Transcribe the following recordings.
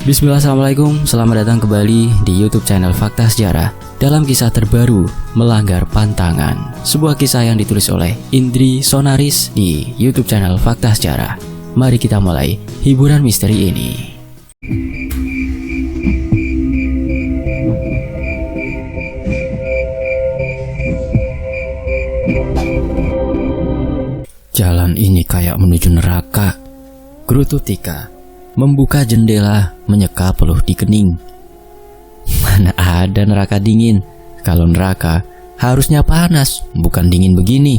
Bismillah, assalamualaikum. Selamat datang kembali di YouTube channel Fakta Sejarah. Dalam kisah terbaru, Melanggar Pantangan, sebuah kisah yang ditulis oleh Indri Sonaris di YouTube channel Fakta Sejarah. Mari kita mulai hiburan misteri ini. Jalan ini kayak menuju neraka, gerutu Tika. Membuka jendela, menyeka peluh di kening. Mana ada neraka dingin? Kalau neraka harusnya panas, bukan dingin begini.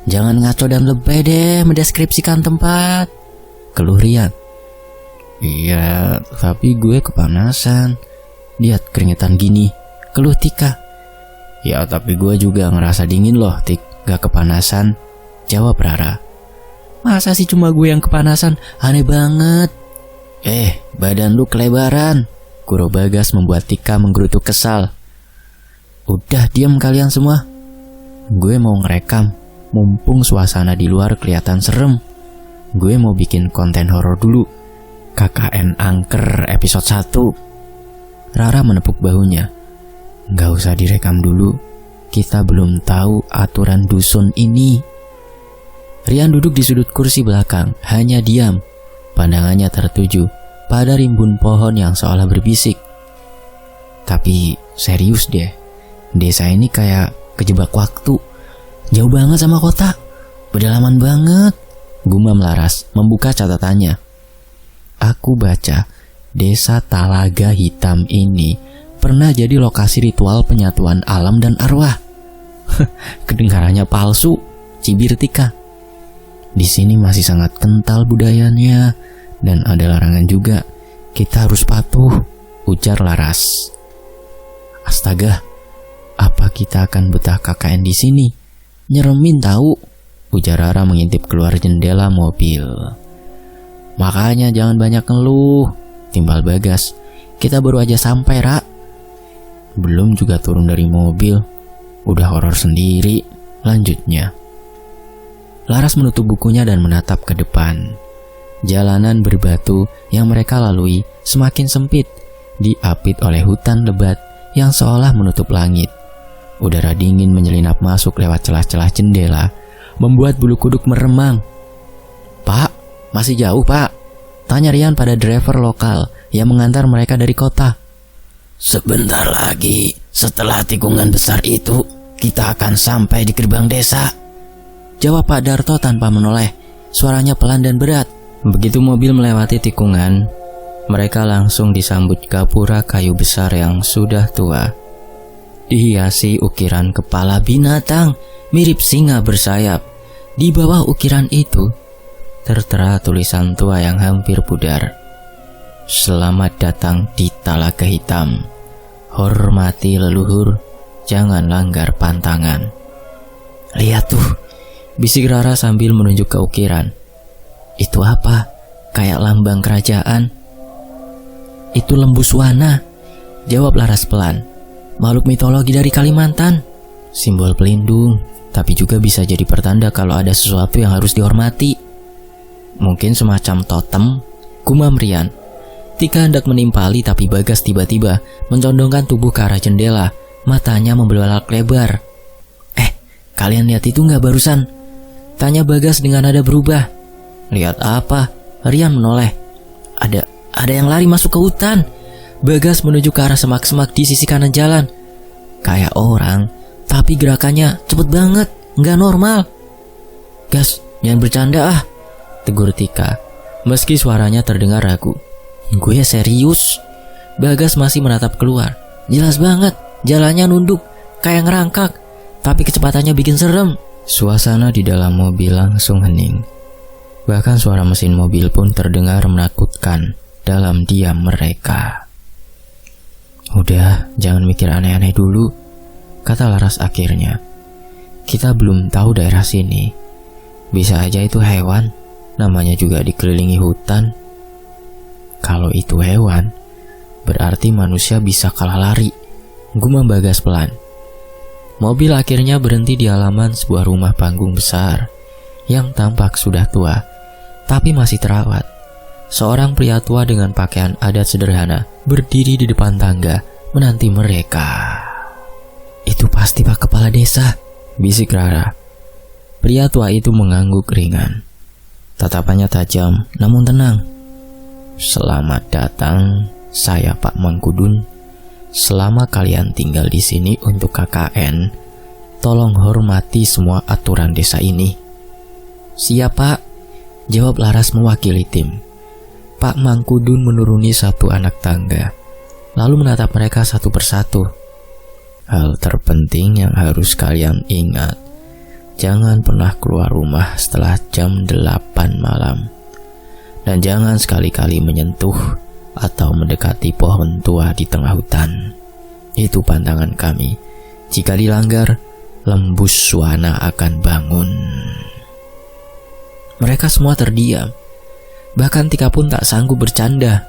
Jangan ngaco dan lebay deh mendeskripsikan tempat, keluh Rian. Iya, tapi gue kepanasan. Lihat keringetan gini, keluh Tika. Ya, tapi gue juga ngerasa dingin loh, Tik. Gak kepanasan, jawab Rara. Masa sih cuma gue yang kepanasan? Aneh banget. Badan lu kelebaran, guru Bagas membuat Tika menggerutu kesal. Udah diam kalian semua. Gue mau ngerekam, mumpung suasana di luar kelihatan serem. Gue mau bikin konten horor dulu. KKN Angker episode 1. Rara menepuk bahunya. Gak usah direkam dulu, kita belum tahu aturan dusun ini. Rian duduk di sudut kursi belakang, hanya diam. Pandangannya tertuju pada rimbun pohon yang seolah berbisik. Tapi serius deh, desa ini kayak kejebak waktu. Jauh banget sama kota, pedalaman banget, gumam Laras membuka catatannya. Aku baca, desa Talaga Hitam ini pernah jadi lokasi ritual penyatuan alam dan arwah. Kedengarannya palsu, cibir Tika. Di sini masih sangat kental budayanya, dan ada larangan juga. Kita harus patuh, ujar Laras. Astaga, apa kita akan betah KKN di sini? Nyeremin tahu, ujar Rara mengintip keluar jendela mobil. Makanya jangan banyak ngeluh, timbal Bagas. Kita baru aja sampai, Ra. Belum juga turun dari mobil, udah horor sendiri, lanjutnya. Laras menutup bukunya dan menatap ke depan. Jalanan berbatu yang mereka lalui semakin sempit, diapit oleh hutan lebat yang seolah menutup langit. Udara dingin menyelinap masuk lewat celah-celah jendela, membuat bulu kuduk meremang. Pak, masih jauh pak? Tanya Rian pada driver lokal yang mengantar mereka dari kota. Sebentar lagi, setelah tikungan besar itu, kita akan sampai di gerbang desa, jawab Pak Darto tanpa menoleh. Suaranya pelan dan berat. Begitu mobil melewati tikungan, mereka langsung disambut gapura kayu besar yang sudah tua, dihiasi ukiran kepala binatang mirip singa bersayap. Di bawah ukiran itu tertera tulisan tua yang hampir pudar. Selamat datang di Talaga Hitam. Hormati leluhur, jangan langgar pantangan. Lihat tuh, bisik Rara sambil menunjuk ke ukiran. Itu apa? Kayak lambang kerajaan. Itu lembu Swana, jawab Laras pelan. Makhluk mitologi dari Kalimantan. Simbol pelindung, tapi juga bisa jadi pertanda kalau ada sesuatu yang harus dihormati. Mungkin semacam totem, gumam Rian. Tika hendak menimpali tapi Bagas tiba-tiba mencondongkan tubuh ke arah jendela. Matanya membelalak lebar. Kalian lihat itu nggak barusan? Tanya Bagas dengan nada berubah. Lihat apa? Rian menoleh. Ada yang lari masuk ke hutan. Bagas menuju ke arah semak-semak di sisi kanan jalan. Kayak orang, tapi gerakannya cepet banget, nggak normal. Gas, jangan bercanda ah, tegur Tika, meski suaranya terdengar ragu. Gue serius. Bagas masih menatap keluar. Jelas banget, jalannya nunduk, kayak ngerangkak, tapi kecepatannya bikin serem. Suasana di dalam mobil langsung hening. Bahkan suara mesin mobil pun terdengar menakutkan dalam diam mereka. Udah, jangan mikir aneh-aneh dulu, kata Laras akhirnya. Kita belum tahu daerah sini. Bisa aja itu hewan, namanya juga dikelilingi hutan. Kalau itu hewan, berarti manusia bisa kalah lari, gumam Bagas pelan. Mobil akhirnya berhenti di halaman sebuah rumah panggung besar yang tampak sudah tua, tapi masih terawat. seorang pria tua dengan pakaian adat sederhana berdiri di depan tangga menanti mereka. "Itu pasti Pak Kepala Desa," bisik Rara. Pria tua itu mengangguk ringan. Tatapannya tajam namun tenang. "Selamat datang, saya Pak Mangkudun. Selama kalian tinggal di sini untuk KKN, tolong hormati semua aturan desa ini." "Siap Pak," jawab Laras mewakili tim. Pak Mangkudun menuruni satu anak tangga, lalu menatap mereka satu persatu. "Hal terpenting yang harus kalian ingat, jangan pernah keluar rumah setelah jam 8 malam. Dan jangan sekali-kali menyentuh atau mendekati pohon tua di tengah hutan. Itu pantangan kami. Jika dilanggar, Lembus Suwana akan bangun." Mereka semua terdiam. Bahkan Tika pun tak sanggup bercanda.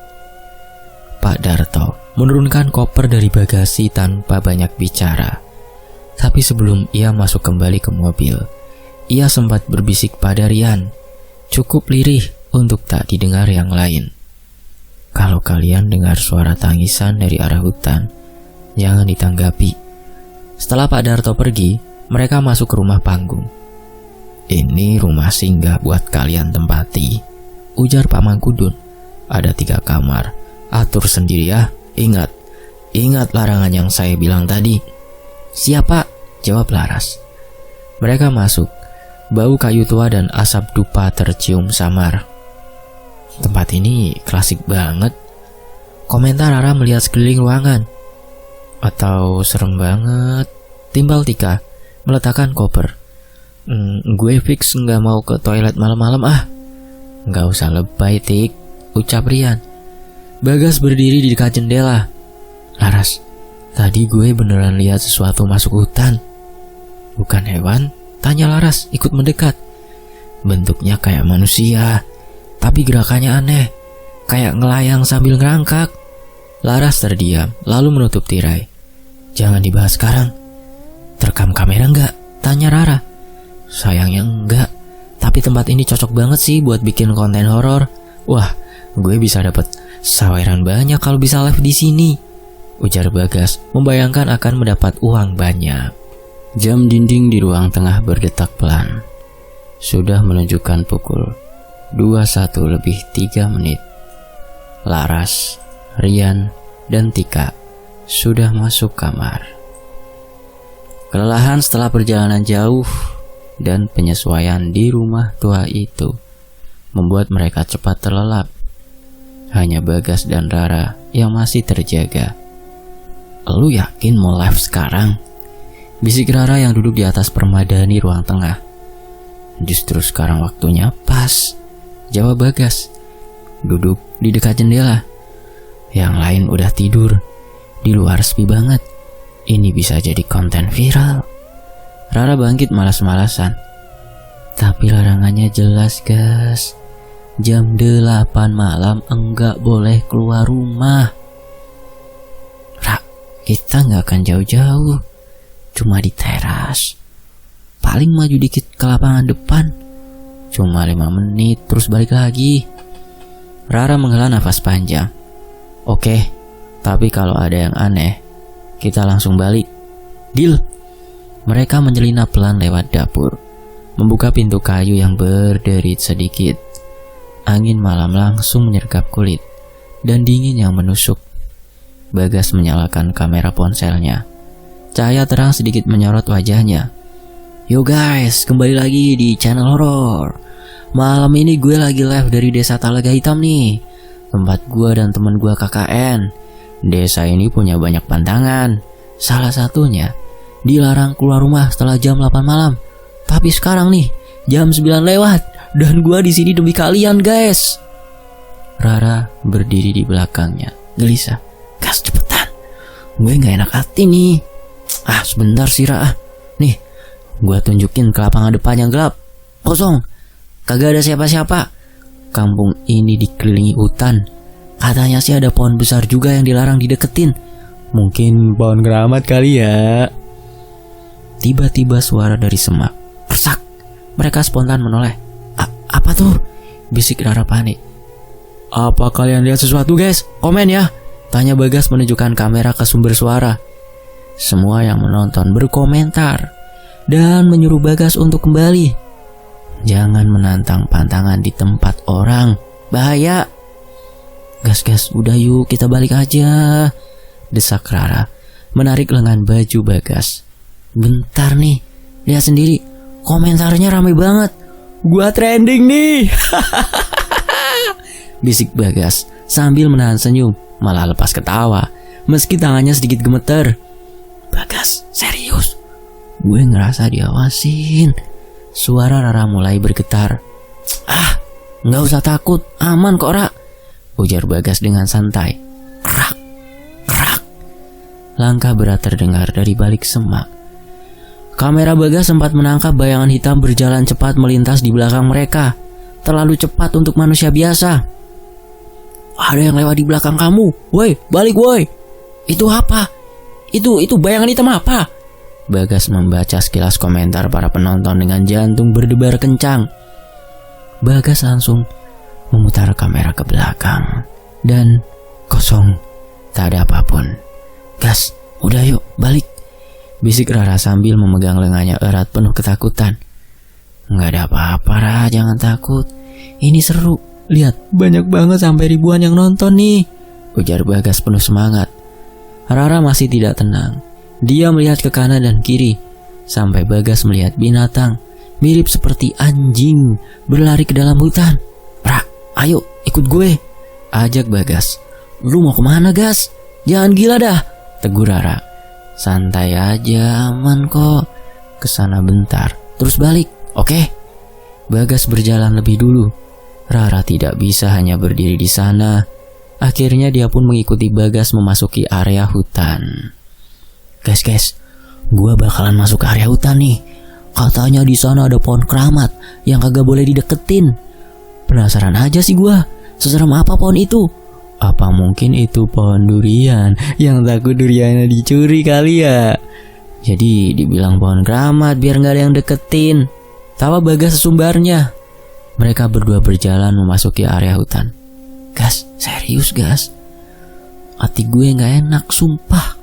Pak Darto menurunkan koper dari bagasi tanpa banyak bicara. Tapi sebelum ia masuk kembali ke mobil, ia sempat berbisik pada Rian, cukup lirih untuk tak didengar yang lain. "Kalau kalian dengar suara tangisan dari arah hutan, jangan ditanggapi." Setelah Pak Darto pergi, mereka masuk ke rumah panggung. "Ini rumah singgah buat kalian tempati," ujar Pak Mangkudun. "Ada 3 kamar, atur sendiri ya. Ingat larangan yang saya bilang tadi." "Siap Pak," jawab Laras. Mereka masuk. Bau kayu tua dan asap dupa tercium samar. "Tempat ini klasik banget," komentar Rara melihat sekeliling ruangan. "Atau serem banget," timbal Tika meletakkan koper. Gue fix nggak mau ke toilet malam-malam ah." "Nggak usah lebay Tik," ucap Rian. Bagas berdiri di dekat jendela. "Laras, tadi gue beneran lihat sesuatu masuk hutan." "Bukan hewan?" tanya Laras ikut mendekat. "Bentuknya kayak manusia, tapi gerakannya aneh, kayak ngelayang sambil ngerangkak." Laras terdiam, lalu menutup tirai. "Jangan dibahas sekarang." "Terekam kamera enggak?" tanya Rara. "Sayangnya enggak, tapi tempat ini cocok banget sih buat bikin konten horor. Wah, gue bisa dapat saweran banyak kalau bisa live di sini," ujar Bagas, membayangkan akan mendapat uang banyak. Jam dinding di ruang tengah berdetak pelan. Sudah menunjukkan pukul 21:03. Laras, Rian, dan Tika sudah masuk kamar. Kelelahan setelah perjalanan jauh dan penyesuaian di rumah tua itu membuat mereka cepat terlelap. Hanya Bagas dan Rara yang masih terjaga. "Lu yakin mau live sekarang?" bisik Rara yang duduk di atas permadani ruang tengah. "Justru sekarang waktunya pas," jawab Bagas, duduk di dekat jendela. "Yang lain udah tidur, di luar sepi banget. Ini bisa jadi konten viral." Rara bangkit malas-malasan. "Tapi larangannya jelas gas, jam 8 malam enggak boleh keluar rumah." "Ra, kita nggak akan jauh-jauh, cuma di teras. Paling maju dikit ke lapangan depan. Cuma 5 menit terus balik lagi." Rara menghela nafas panjang. "Oke, tapi kalau ada yang aneh, kita langsung balik. Deal." Mereka menyelinap pelan lewat dapur, membuka pintu kayu yang berderit sedikit. Angin malam langsung menyergap kulit dan dingin yang menusuk. Bagas menyalakan kamera ponselnya. Cahaya terang sedikit menyorot wajahnya. "Yo guys, kembali lagi di channel horor. Malam ini gue lagi live dari desa Talaga Hitam nih, tempat gue dan temen gue KKN. Desa ini punya banyak pantangan. Salah satunya dilarang keluar rumah setelah jam 8 malam. Tapi sekarang nih jam 9 lewat dan gue di sini demi kalian guys." Rara berdiri di belakangnya, gelisah. "Gas cepetan, gue gak enak hati nih." "Ah sebentar sih Ra, nih gue tunjukin ke lapangan depan yang gelap, kosong, kagak ada siapa-siapa. Kampung ini dikelilingi hutan. Katanya sih ada pohon besar juga yang dilarang dideketin. Mungkin pohon keramat kali ya." Tiba-tiba suara dari semak. Persak. Mereka spontan menoleh. Apa tuh?" bisik Rara panik. Apa kalian lihat sesuatu guys? Komen ya. Tanya Bagas menunjukkan kamera ke sumber suara. Semua yang menonton berkomentar dan menyuruh Bagas untuk kembali. Jangan menantang pantangan di tempat orang, bahaya. Gas, udah yuk kita balik aja, desak Rara menarik lengan baju Bagas. Bentar nih, lihat sendiri, komentarnya ramai banget. Gua trending nih. Bisik Bagas sambil menahan senyum, malah lepas ketawa meski tangannya sedikit gemeter. Bagas, serius? Gue ngerasa diawasin. Suara Rara mulai bergetar. Ah, nggak usah takut, aman kok Ra, ujar Bagas dengan santai. Krak, krak. Langkah berat terdengar dari balik semak. Kamera Bagas sempat menangkap bayangan hitam berjalan cepat melintas di belakang mereka. Terlalu cepat untuk manusia biasa. Ada yang lewat di belakang kamu. Woi, balik woi. Itu apa? Itu bayangan hitam apa? Bagas membaca sekilas komentar para penonton dengan jantung berdebar kencang. Bagas langsung memutar kamera ke belakang dan kosong, tak ada apapun. Gas, udah yuk balik, bisik Rara sambil memegang lengannya erat penuh ketakutan. Nggak ada apa-apa Ra, jangan takut, ini seru. Lihat, banyak banget sampai ribuan yang nonton nih, ujar Bagas penuh semangat. Rara masih tidak tenang. Dia melihat ke kanan dan kiri, sampai Bagas melihat binatang mirip seperti anjing berlari ke dalam hutan. Ra, ayo ikut gue, ajak Bagas. Lu mau kemana Gas? Jangan gila dah, tegur Rara. Santai aja, aman kok. Kesana bentar, terus balik, oke? Bagas berjalan lebih dulu. Rara tidak bisa hanya berdiri di sana. Akhirnya dia pun mengikuti Bagas memasuki area hutan. Guys, gua bakalan masuk ke area hutan nih. Katanya di sana ada pohon keramat yang kagak boleh dideketin. Penasaran aja sih gua, seserem apa pohon itu? Apa mungkin itu pohon durian yang takut duriannya dicuri kali ya? Jadi dibilang pohon keramat biar gak ada yang deketin. Tawa Bagas sesumbarnya. Mereka berdua berjalan memasuki area hutan. Gas, serius Gas, hati gue gak enak, sumpah,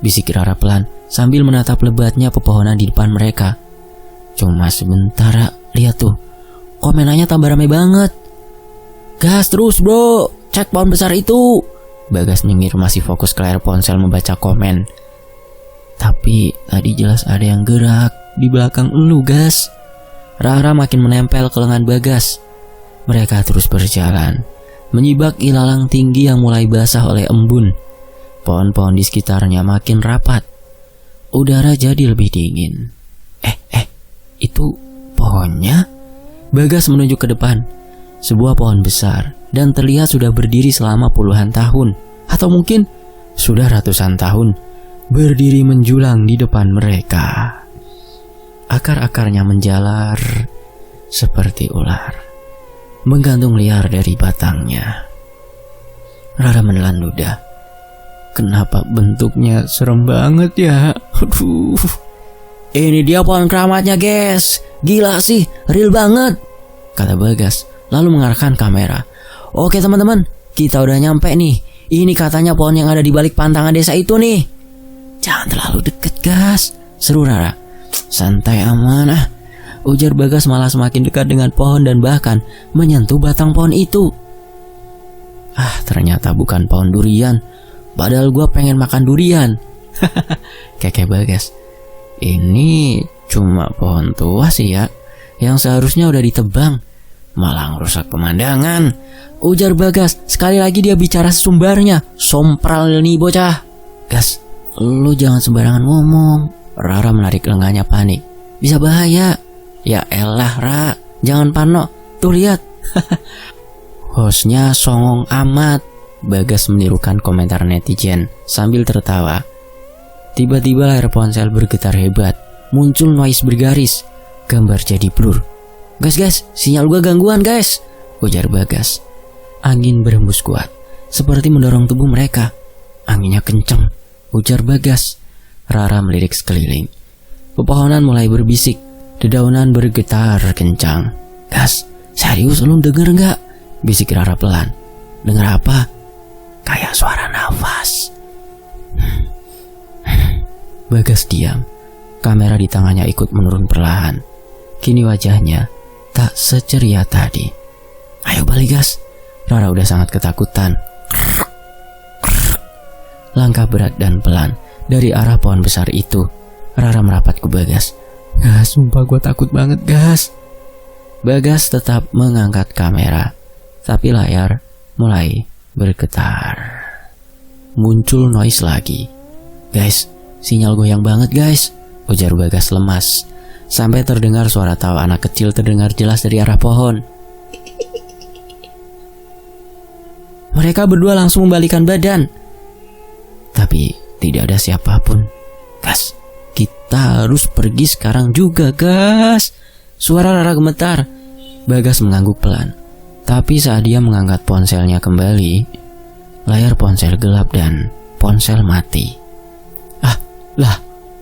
bisik Rara pelan sambil menatap lebatnya pepohonan di depan mereka. Cuma sebentar, lihat tuh, komenannya tambah rame banget. Gas terus bro, cek pohon besar itu. Bagas nyengir masih fokus ke layar ponsel membaca komen. Tapi tadi jelas ada yang gerak di belakang lu Gas. Rara makin menempel ke lengan Bagas. Mereka terus berjalan, menyibak ilalang tinggi yang mulai basah oleh embun. Pohon-pohon di sekitarnya makin rapat. Udara jadi lebih dingin. Itu pohonnya? Bagas menunjuk ke depan. Sebuah pohon besar dan terlihat sudah berdiri selama puluhan tahun, atau mungkin sudah ratusan tahun, berdiri menjulang di depan mereka. Akar-akarnya menjalar seperti ular, menggantung liar dari batangnya. Rara menelan ludah. Kenapa bentuknya serem banget ya? Aduh. Ini dia pohon keramatnya guys. Gila sih, real banget, kata Bagas lalu mengarahkan kamera. Oke teman-teman, kita udah nyampe nih. Ini katanya pohon yang ada di balik pantangan desa itu nih. Jangan terlalu deket Gas, seru Rara. Santai aman ujar Bagas malah semakin dekat dengan pohon dan bahkan menyentuh batang pohon itu. Ternyata bukan pohon durian. Padahal gue pengen makan durian. Keke Bagas. Ini cuma pohon tua sih ya, yang seharusnya udah ditebang. Malah ngerusak pemandangan, ujar Bagas. Sekali lagi dia bicara sesumbarnya. Sompral nih bocah. Gas, lu jangan sembarangan ngomong. Rara menarik lengannya panik. Bisa bahaya. Ya elah Ra, jangan parno. Tuh lihat. Hostnya songong amat, Bagas menirukan komentar netizen sambil tertawa. Tiba-tiba layar ponsel bergetar hebat. Muncul noise bergaris. Gambar jadi blur. Guys, sinyal gua gangguan guys, ujar Bagas. Angin berhembus kuat, seperti mendorong tubuh mereka. Anginnya kencang, ujar Bagas. Rara melirik sekeliling. Pepohonan mulai berbisik. Dedaunan bergetar kencang. Gas, serius lu denger gak? Bisik Rara pelan. Dengar apa? Kayak suara nafas. Bagas diam. Kamera di tangannya ikut menurun perlahan. Kini wajahnya tak seceria tadi. Ayo balik gas. Rara udah sangat ketakutan. Langkah berat dan pelan dari arah pohon besar itu. Rara merapat ke Bagas. Gas, sumpah gue takut banget gas. Bagas tetap mengangkat kamera. Tapi layar mulai bergetar. Muncul noise lagi. Guys, sinyal goyang banget guys, ujar Bagas lemas. Sampai terdengar suara tawa anak kecil terdengar jelas dari arah pohon. Mereka berdua langsung membalikkan badan. Tapi tidak ada siapapun. Gas, kita harus pergi sekarang juga gas. Suara Rara gemetar. Bagas mengangguk pelan. Tapi saat dia mengangkat ponselnya kembali, layar ponsel gelap dan ponsel mati. Lah,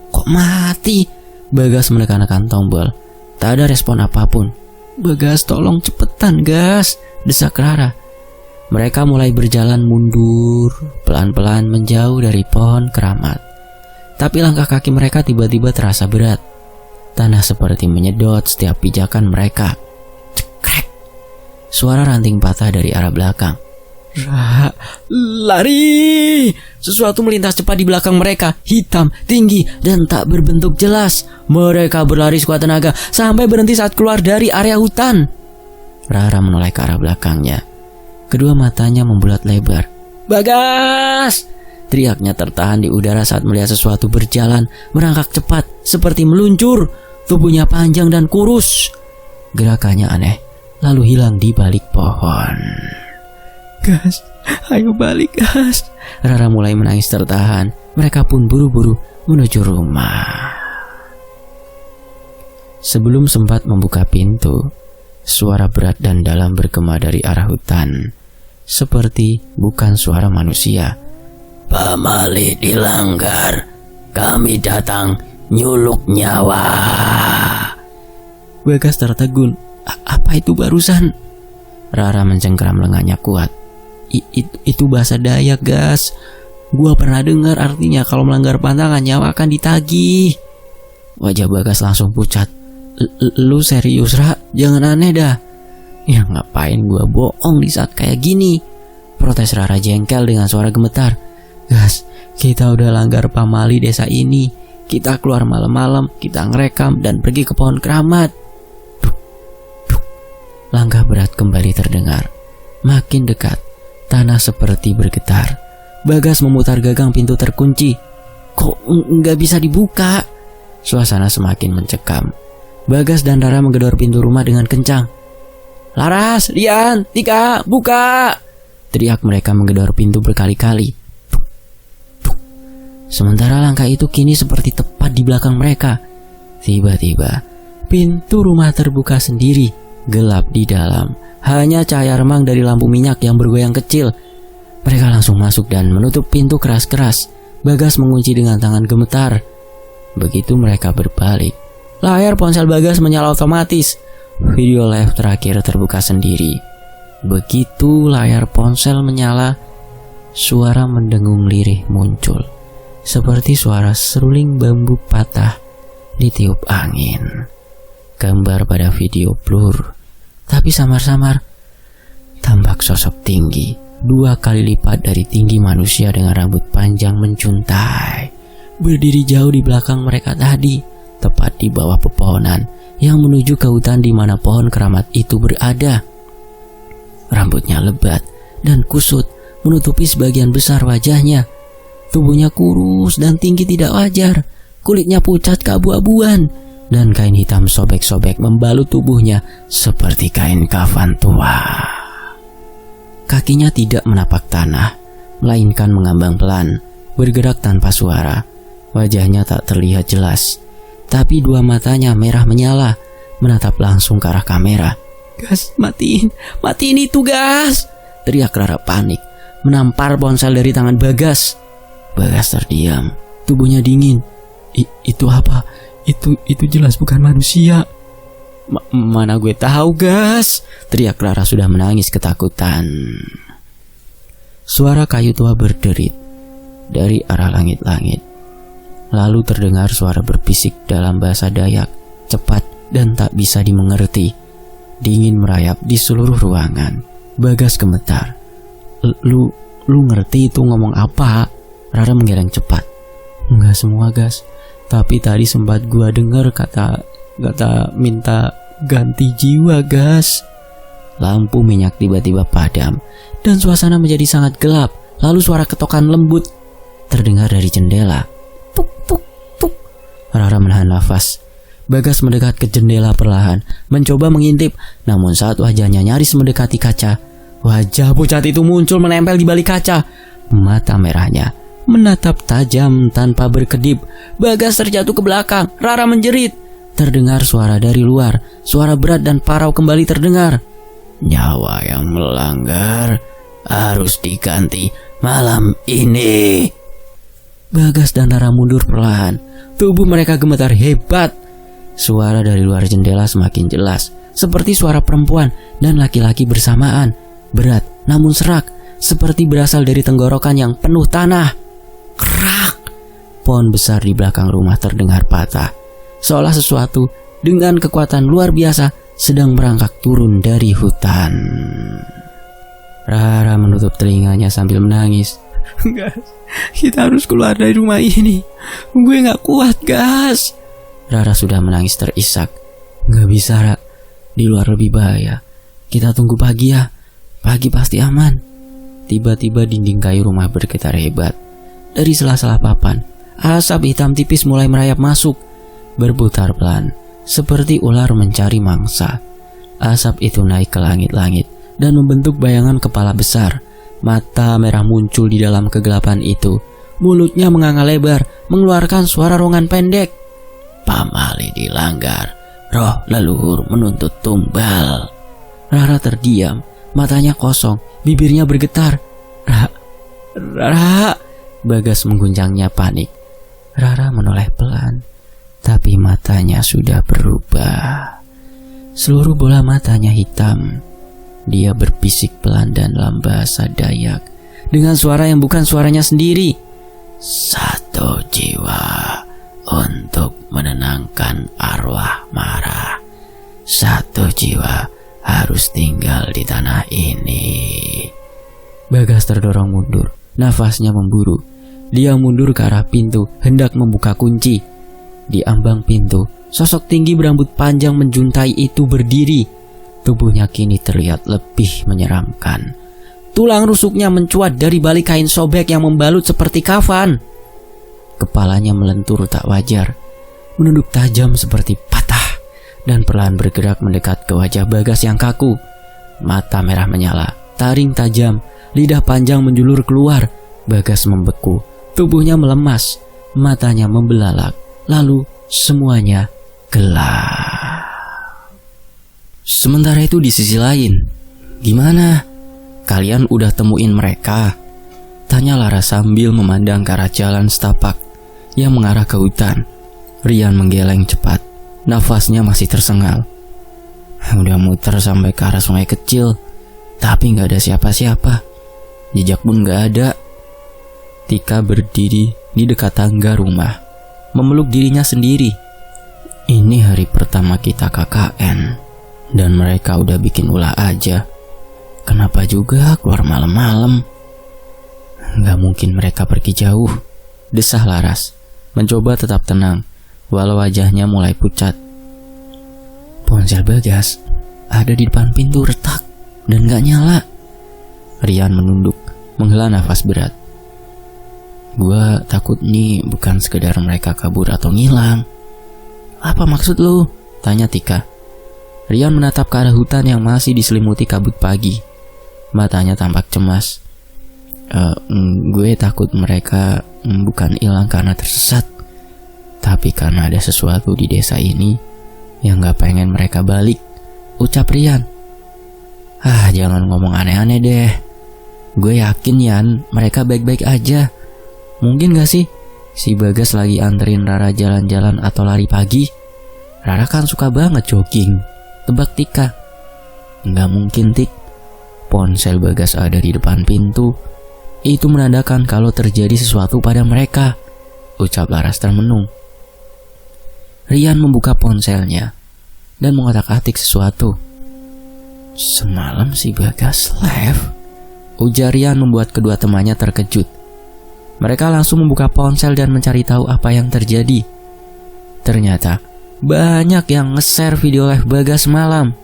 kok mati? Bagas menekan-nekan tombol. Tak ada respon apapun. Bagas, tolong cepetan gas, desak Rara. Mereka mulai berjalan mundur, pelan-pelan menjauh dari pohon keramat. Tapi langkah kaki mereka tiba-tiba terasa berat. Tanah seperti menyedot setiap pijakan mereka. Cekrek. Suara ranting patah dari arah belakang. Lari! Sesuatu melintas cepat di belakang mereka, hitam, tinggi, dan tak berbentuk jelas. Mereka berlari sekuat tenaga sampai berhenti saat keluar dari area hutan. Rara menoleh ke arah belakangnya. Kedua matanya membulat lebar. Bagas! Teriaknya tertahan di udara saat melihat sesuatu berjalan, merangkak cepat, seperti meluncur. Tubuhnya panjang dan kurus. Gerakannya aneh, lalu hilang di balik pohon. Gas, ayo balik gas. Rara mulai menangis tertahan. Mereka pun buru-buru menuju rumah. Sebelum sempat membuka pintu, suara berat dan dalam bergema dari arah hutan. Seperti bukan suara manusia. Pamali dilanggar, kami datang nyuluk nyawa. Bagas tertegun. Apa itu barusan? Rara mencengkeram lengannya kuat. Itu bahasa Dayak gas. Gua pernah dengar artinya kalau melanggar pantangan nyawa akan ditagih. Wajah Bagas langsung pucat. Lu serius Ra? Jangan aneh dah. Ya ngapain gua bohong di saat kayak gini? Protes Rara jengkel dengan suara gemetar. Gas, kita udah langgar pamali desa ini. Kita keluar malam-malam, kita ngerekam dan pergi ke pohon keramat. Duk, duk. Langkah berat kembali terdengar. Makin dekat. Tanah seperti bergetar. Bagas memutar gagang pintu terkunci. Kok nggak bisa dibuka? Suasana semakin mencekam. Bagas dan Rara menggedor pintu rumah dengan kencang. Laras, Rian, Tika, buka! Teriak mereka menggedor pintu berkali-kali. Tuk, tuk. Sementara langkah itu kini seperti tepat di belakang mereka. Tiba-tiba, pintu rumah terbuka sendiri. Gelap di dalam. Hanya cahaya remang dari lampu minyak yang bergoyang kecil. Mereka langsung masuk dan menutup pintu keras-keras. Bagas mengunci dengan tangan gemetar. Begitu mereka berbalik, layar ponsel Bagas menyala otomatis. Video live terakhir terbuka sendiri. Begitu layar ponsel menyala, suara mendengung lirih muncul. Seperti suara seruling bambu patah ditiup angin. Gambar pada video blur. Tapi samar-samar tampak sosok tinggi 2 kali lipat dari tinggi manusia dengan rambut panjang mencuntai. Berdiri jauh di belakang mereka tadi, tepat di bawah pepohonan yang menuju ke hutan di mana pohon keramat itu berada. Rambutnya lebat dan kusut menutupi sebagian besar wajahnya. Tubuhnya kurus dan tinggi tidak wajar. Kulitnya pucat keabu-abuan. Dan kain hitam sobek-sobek membalut tubuhnya seperti kain kafan tua. Kakinya tidak menapak tanah, melainkan mengambang pelan, bergerak tanpa suara. Wajahnya tak terlihat jelas, tapi 2 matanya merah menyala, menatap langsung ke arah kamera. Gas, matiin itu gas! Teriak Rara panik, menampar ponsel dari tangan Bagas. Bagas terdiam, tubuhnya dingin. Itu apa? Itu jelas bukan manusia. Mana gue tahu gas? Teriak Rara sudah menangis ketakutan. suara kayu tua berderit dari arah langit-langit. Lalu terdengar suara berbisik dalam bahasa Dayak, cepat dan tak bisa dimengerti. Dingin merayap di seluruh ruangan. Bagas gemetar. Lu ngerti itu ngomong apa? Rara menggeleng cepat. Enggak semua, Gas. Tapi tadi sempat gua dengar kata minta ganti jiwa, Gas. Lampu minyak tiba-tiba padam dan suasana menjadi sangat gelap. Lalu suara ketokan lembut terdengar dari jendela. Puk puk puk. Rara menahan nafas. Bagas mendekat ke jendela perlahan, mencoba mengintip, namun saat wajahnya nyaris mendekati kaca, wajah pucat itu muncul menempel di balik kaca. Mata merahnya menatap tajam tanpa berkedip. Bagas terjatuh ke belakang. Rara menjerit. Terdengar suara dari luar. Suara berat dan parau kembali terdengar. Nyawa yang melanggar harus diganti malam ini. Bagas dan Rara mundur perlahan. Tubuh mereka gemetar hebat. Suara dari luar jendela semakin jelas, seperti suara perempuan dan laki-laki bersamaan. Berat namun serak, seperti berasal dari tenggorokan yang penuh tanah. Krak! Pohon besar di belakang rumah terdengar patah, seolah sesuatu dengan kekuatan luar biasa sedang merangkak turun dari hutan. Rara menutup telinganya sambil menangis. Gas, kita harus keluar dari rumah ini. Gue gak kuat, Gas. Rara sudah menangis terisak. Gak bisa, Ra. Di luar lebih bahaya. Kita tunggu pagi ya. Pagi pasti aman. Tiba-tiba dinding kayu rumah bergetar hebat. Dari sela-sela papan, asap hitam tipis mulai merayap masuk, berputar pelan, seperti ular mencari mangsa. Asap itu naik ke langit-langit dan membentuk bayangan kepala besar. Mata merah muncul di dalam kegelapan itu. Mulutnya menganga lebar, mengeluarkan suara rongan pendek. Pamali dilanggar, roh leluhur menuntut tumbal. Rara terdiam, matanya kosong, bibirnya bergetar. Rara. Bagas mengguncangnya panik. Rara menoleh pelan, tapi matanya sudah berubah. Seluruh bola matanya hitam. Dia berbisik pelan dan dalam bahasa Dayak dengan suara yang bukan suaranya sendiri. Satu jiwa untuk menenangkan arwah Mara. Satu jiwa harus tinggal di tanah ini. Bagas terdorong mundur, nafasnya memburu. Dia mundur ke arah pintu, hendak membuka kunci. Di ambang pintu, sosok tinggi berambut panjang menjuntai itu berdiri. Tubuhnya kini terlihat lebih menyeramkan. Tulang rusuknya mencuat dari balik kain sobek yang membalut seperti kafan. Kepalanya melentur tak wajar, menunduk tajam seperti patah, dan perlahan bergerak mendekat ke wajah Bagas yang kaku. Mata merah menyala, taring tajam, lidah panjang menjulur keluar. Bagas membeku, tubuhnya melemas, matanya membelalak, lalu semuanya gelap. Sementara itu di sisi lain, gimana? Kalian udah temuin mereka? Tanya Lara sambil memandang ke arah jalan setapak yang mengarah ke hutan. Rian menggeleng cepat, nafasnya masih tersengal. Udah muter sampai ke arah sungai kecil, tapi gak ada siapa-siapa. Jejak pun gak ada. Tika berdiri di dekat tangga rumah, memeluk dirinya sendiri. Ini hari pertama kita KKN, dan mereka udah bikin ulah aja. Kenapa juga keluar malam-malam? Gak mungkin mereka pergi jauh, desah Laras, mencoba tetap tenang, walau wajahnya mulai pucat. Ponsel Bagas ada di depan pintu retak dan gak nyala. Rian menunduk, menghela nafas berat. Gua takut nih bukan sekedar mereka kabur atau ngilang. Apa maksud lu? Tanya Tika. Rian menatap ke arah hutan yang masih diselimuti kabut pagi. Matanya tampak cemas. Gue takut mereka bukan hilang karena tersesat, tapi karena ada sesuatu di desa ini yang gak pengen mereka balik, ucap Rian. Jangan ngomong aneh-aneh deh. Gue yakin Yan, mereka baik-baik aja. Mungkin gak sih si Bagas lagi anterin Rara jalan-jalan atau lari pagi? Rara kan suka banget jogging, tebak Tika. Gak mungkin Tik. Ponsel Bagas ada di depan pintu. Itu menandakan kalau terjadi sesuatu pada mereka, ucap Laras termenung. Rian membuka ponselnya dan mengotak-atik sesuatu. Semalam si Bagas live, ujar Rian membuat kedua temannya terkejut. Mereka langsung membuka ponsel dan mencari tahu apa yang terjadi. Ternyata banyak yang nge-share video live Bagas semalam.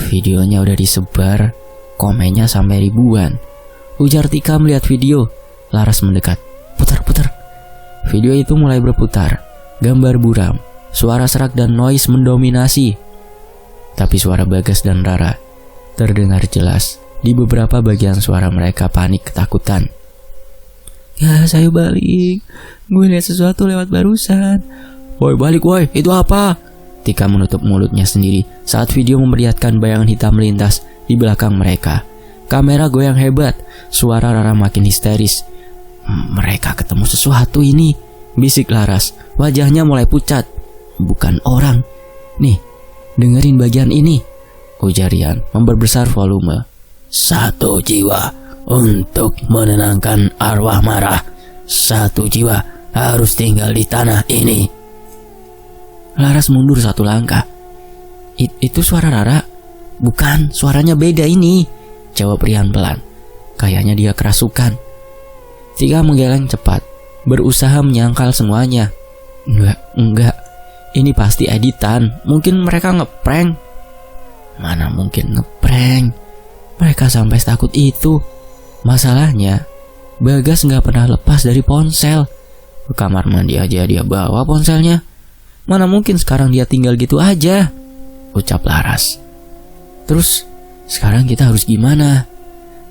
Videonya udah disebar, komennya sampai ribuan. Ujar Tika melihat video. Laras mendekat. Putar. Video itu mulai berputar. Gambar buram, suara serak dan noise mendominasi. Tapi suara Bagas dan Rara terdengar jelas. Di beberapa bagian suara mereka panik ketakutan. Ya, saya balik. Gue lihat sesuatu lewat barusan. Woi, balik woi, itu apa? Tika menutup mulutnya sendiri saat video memperlihatkan bayangan hitam melintas di belakang mereka. Kamera goyang hebat, suara Rara makin histeris. Mereka ketemu sesuatu ini, bisik Laras. Wajahnya mulai pucat. Bukan orang. Nih, dengerin bagian ini, ujar Rian memperbesar volume. 1 jiwa untuk menenangkan arwah marah. 1 jiwa harus tinggal di tanah ini. Laras mundur 1 langkah. Itu suara Rara? Bukan, suaranya beda ini, jawab Rian pelan. Kayaknya dia kerasukan. Tika menggeleng cepat, berusaha menyangkal semuanya. Enggak. Ini pasti editan. Mungkin mereka ngeprank. Mana mungkin ngeprank? Mereka sampai takut itu. Masalahnya, Bagas nggak pernah lepas dari ponsel. Ke kamar mandi aja dia bawa ponselnya. Mana mungkin sekarang dia tinggal gitu aja, ucap Laras. Terus sekarang kita harus gimana?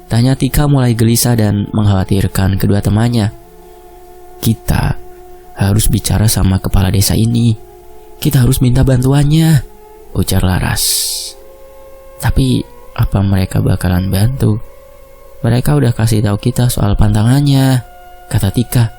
Tanya Tika mulai gelisah dan mengkhawatirkan kedua temannya. Kita harus bicara sama kepala desa ini. Kita harus minta bantuannya, ujar Laras. Tapi apa mereka bakalan bantu? Mereka udah kasih tahu kita soal pantangannya, kata Tika.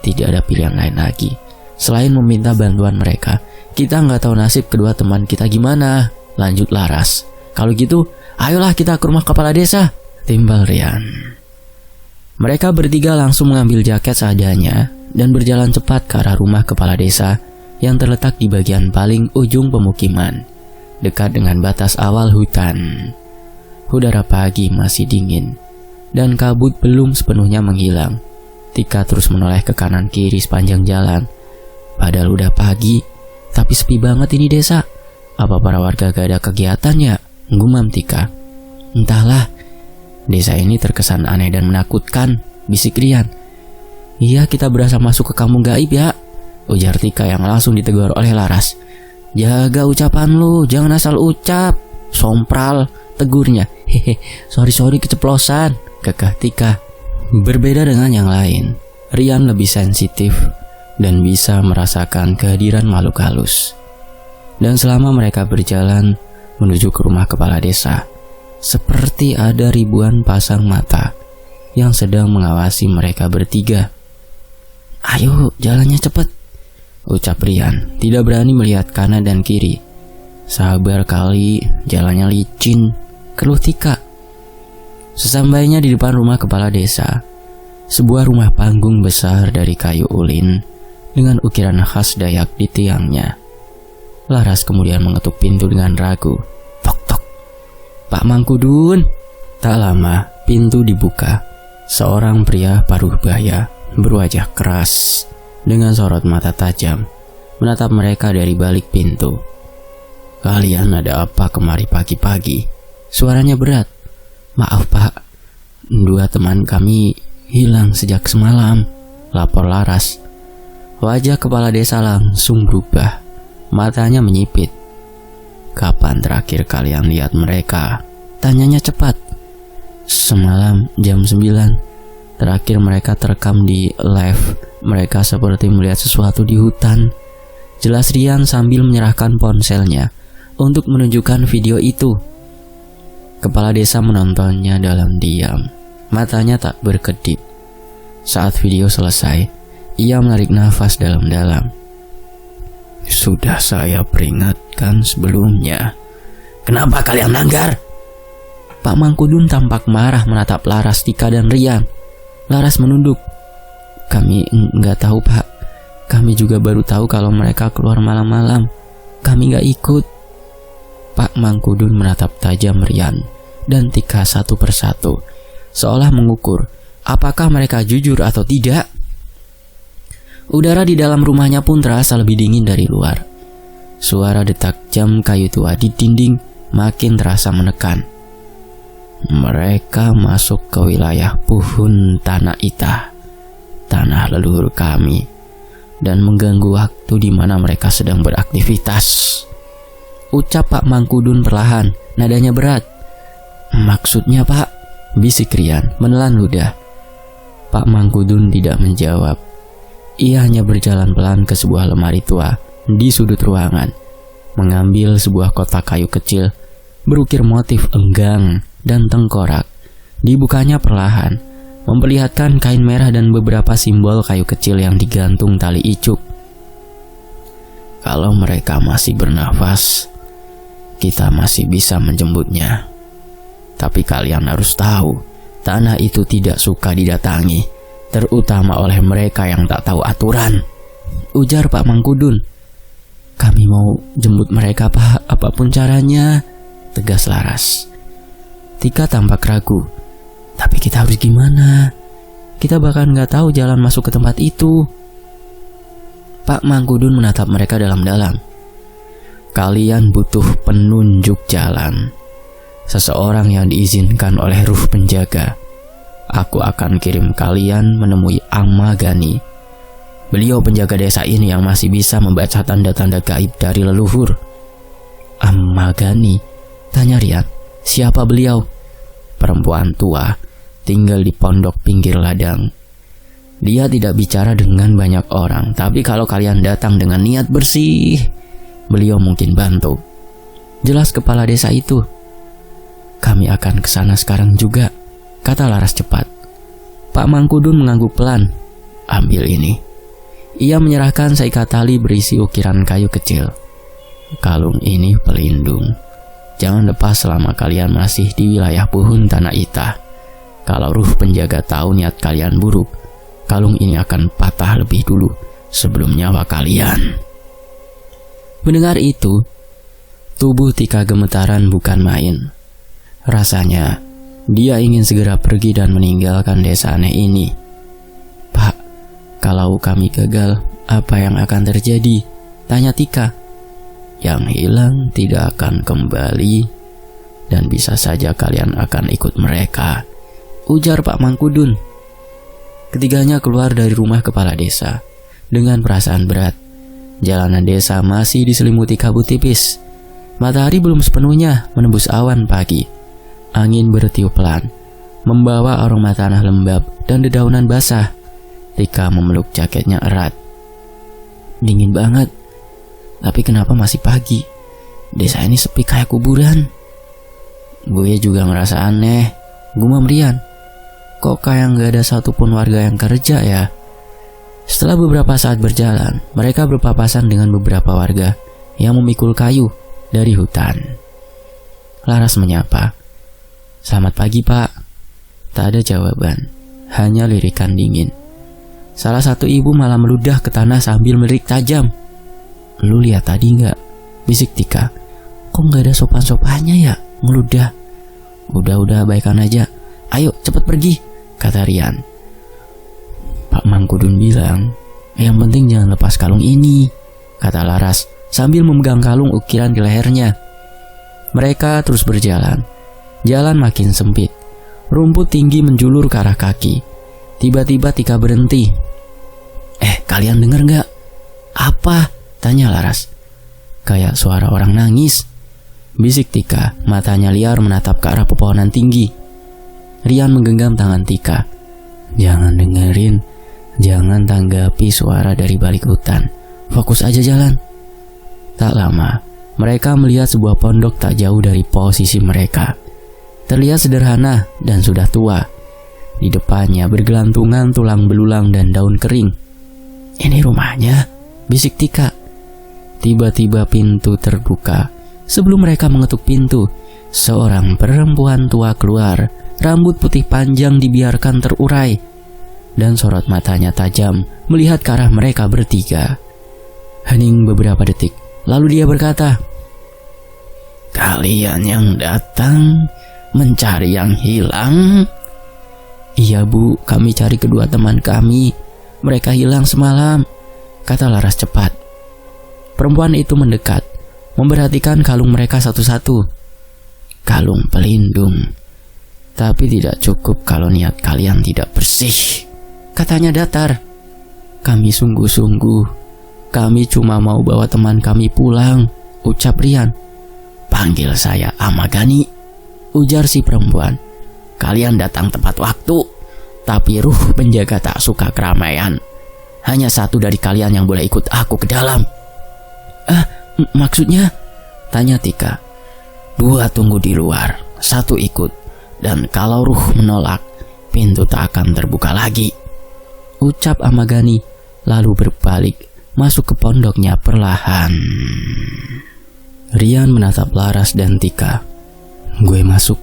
Tidak ada pilihan lain lagi selain meminta bantuan mereka. Kita nggak tahu nasib kedua teman kita gimana, lanjut Laras. Kalau gitu, ayolah kita ke rumah kepala desa, timbal Rian. Mereka bertiga langsung mengambil jaket seadanya dan berjalan cepat ke arah rumah kepala desa yang terletak di bagian paling ujung pemukiman, dekat dengan batas awal hutan. Udara pagi masih dingin dan kabut belum sepenuhnya menghilang. Tika terus menoleh ke kanan kiri sepanjang jalan. Padahal udah pagi, tapi sepi banget ini desa. Apa para warga gak ada kegiatannya? Gumam Tika. Entahlah, desa ini terkesan aneh dan menakutkan, bisik Rian. Iya, kita berasa masuk ke kampung gaib ya, ujar Tika yang langsung ditegur oleh Laras. Jaga ucapan lu, jangan asal ucap, sompral, tegurnya. Hehe, sorry keceplosan, kekeh Tika. Berbeda dengan yang lain, Rian lebih sensitif dan bisa merasakan kehadiran makhluk halus. Dan selama mereka berjalan menuju ke rumah kepala desa, seperti ada ribuan pasang mata yang sedang mengawasi mereka bertiga. Ayo, jalannya cepet, ucap Rian, tidak berani melihat kanan dan kiri. Sabar kali, jalannya licin, keluh Tika. Sesampainya di depan rumah kepala desa, sebuah rumah panggung besar dari kayu ulin dengan ukiran khas Dayak di tiangnya. Laras kemudian mengetuk pintu dengan ragu. Tok tok. Pak Mangkudun. Tak lama pintu dibuka. Seorang pria paruh baya berwajah keras dengan sorot mata tajam menatap mereka dari balik pintu. Kalian ada apa kemari pagi-pagi? Suaranya berat. Maaf Pak, 2 teman kami hilang sejak semalam, lapor Laras. Wajah kepala desa langsung berubah, matanya menyipit. Kapan terakhir kalian lihat mereka? Tanyanya cepat. Semalam jam 9, terakhir mereka terekam di live. Mereka seperti melihat sesuatu di hutan, jelas Rian sambil menyerahkan ponselnya untuk menunjukkan video itu. Kepala desa menontonnya dalam diam, matanya tak berkedip. Saat video selesai, ia menarik nafas dalam-dalam. Sudah saya peringatkan sebelumnya. Kenapa kalian langgar? Pak Mangkudun tampak marah menatap Laras, Tika, dan Rian. Laras menunduk. Kami nggak tahu, Pak. Kami juga baru tahu kalau mereka keluar malam-malam. Kami nggak ikut. Pak Mangkudun menatap tajam Rian dan Tika satu persatu, seolah mengukur apakah mereka jujur atau tidak. Udara di dalam rumahnya pun terasa lebih dingin dari luar. Suara detak jam kayu tua di dinding makin terasa menekan. Mereka masuk ke wilayah Puhun Tanah Ita, tanah leluhur kami, dan mengganggu waktu di mana mereka sedang beraktivitas. Ucap Pak Mangkudun perlahan, nadanya berat. Maksudnya, Pak? Bisik Rian menelan ludah. Pak Mangkudun tidak menjawab. Ia hanya berjalan pelan ke sebuah lemari tua di sudut ruangan, mengambil sebuah kotak kayu kecil berukir motif enggang dan tengkorak. Dibukanya perlahan, memperlihatkan kain merah dan beberapa simbol kayu kecil yang digantung tali icuk. Kalau mereka masih bernafas, kita masih bisa menjemputnya. Tapi kalian harus tahu, tanah itu tidak suka didatangi, terutama oleh mereka yang tak tahu aturan. Ujar Pak Mangkudun. Kami mau jemput mereka, Pak, apapun caranya, tegas Laras. Tika tampak ragu. Tapi kita harus gimana? Kita bahkan gak tahu jalan masuk ke tempat itu. Pak Mangkudun menatap mereka dalam-dalam. Kalian butuh penunjuk jalan. Seseorang yang diizinkan oleh ruh penjaga. Aku akan kirim kalian menemui Amagani. Beliau penjaga desa ini yang masih bisa membaca tanda-tanda gaib dari leluhur. Amagani? Tanya Rian. Siapa beliau? Perempuan tua, tinggal di pondok pinggir ladang. Dia tidak bicara dengan banyak orang, tapi kalau kalian datang dengan niat bersih, beliau mungkin bantu. Jelas kepala desa itu. Kami akan ke sana sekarang juga, kata Laras cepat. Pak Mangkudun mengangguk pelan. Ambil ini. Ia menyerahkan seikat tali berisi ukiran kayu kecil. Kalung ini pelindung. Jangan lepas selama kalian masih di wilayah Puhun Tanah Ita. Kalau ruh penjaga tahu niat kalian buruk, kalung ini akan patah lebih dulu sebelum nyawa kalian. Mendengar itu, tubuh Tika gemetaran bukan main. Rasanya dia ingin segera pergi dan meninggalkan desa aneh ini. Pak, kalau kami gagal, apa yang akan terjadi? Tanya Tika. Yang hilang tidak akan kembali, dan bisa saja kalian akan ikut mereka, ujar Pak Mangkudun. Ketiganya keluar dari rumah kepala desa dengan perasaan berat. Jalanan desa masih diselimuti kabut tipis. Matahari belum sepenuhnya menembus awan pagi. Angin bertiup pelan, membawa aroma tanah lembab dan dedaunan basah. Tika memeluk jaketnya erat. Dingin banget. Tapi kenapa masih pagi? Desa ini sepi kayak kuburan. Gue juga ngerasa aneh, gumam Rian. Kok kayak gak ada satupun warga yang kerja ya? Setelah beberapa saat berjalan, mereka berpapasan dengan beberapa warga yang memikul kayu dari hutan. Laras menyapa. Selamat pagi, Pak. Tak ada jawaban, hanya lirikan dingin. Salah satu ibu malah meludah ke tanah sambil melirik tajam. Lu lihat tadi gak? Bisik Tika. Kok gak ada sopan-sopannya ya? Ngeludah. Udah baikan aja. Ayo cepet pergi, kata Rian. Pak Mangkudun bilang, yang penting jangan lepas kalung ini, kata Laras sambil memegang kalung ukiran di lehernya. Mereka terus berjalan. Jalan makin sempit. Rumput tinggi menjulur ke arah kaki. Tiba-tiba Tika berhenti. Kalian denger gak? Apa? Tanya Laras. Kayak suara orang nangis, bisik Tika, matanya liar menatap ke arah pepohonan tinggi. Rian menggenggam tangan Tika. Jangan dengerin, jangan tanggapi suara dari balik hutan. Fokus aja jalan. Tak lama, mereka melihat sebuah pondok tak jauh dari posisi mereka. Terlihat sederhana dan sudah tua. Di depannya bergelantungan tulang belulang dan daun kering. Ini rumahnya, bisik Tika. Tiba-tiba pintu terbuka. Sebelum mereka mengetuk pintu, seorang perempuan tua keluar. Rambut putih panjang dibiarkan terurai, dan sorot matanya tajam melihat ke arah mereka bertiga. Hening beberapa detik, lalu dia berkata, "Kalian yang datang mencari yang hilang?" "Iya Bu, kami cari kedua teman kami. Mereka hilang semalam," kata Laras cepat. Perempuan itu mendekat, memperhatikan kalung mereka satu-satu. "Kalung pelindung, tapi tidak cukup kalau niat kalian tidak bersih," katanya datar. "Kami sungguh-sungguh. Kami cuma mau bawa teman kami pulang," ucap Rian. "Panggil saya Amagani," ujar si perempuan. "Kalian datang tepat waktu, tapi ruh penjaga tak suka keramaian. Hanya satu dari kalian yang boleh ikut aku ke dalam." Maksudnya?" tanya Tika. "Dua tunggu di luar, satu ikut. Dan kalau ruh menolak, pintu tak akan terbuka lagi," ucap Amagani, lalu berbalik masuk ke pondoknya perlahan. Rian menatap Laras dan Tika. "Gue masuk.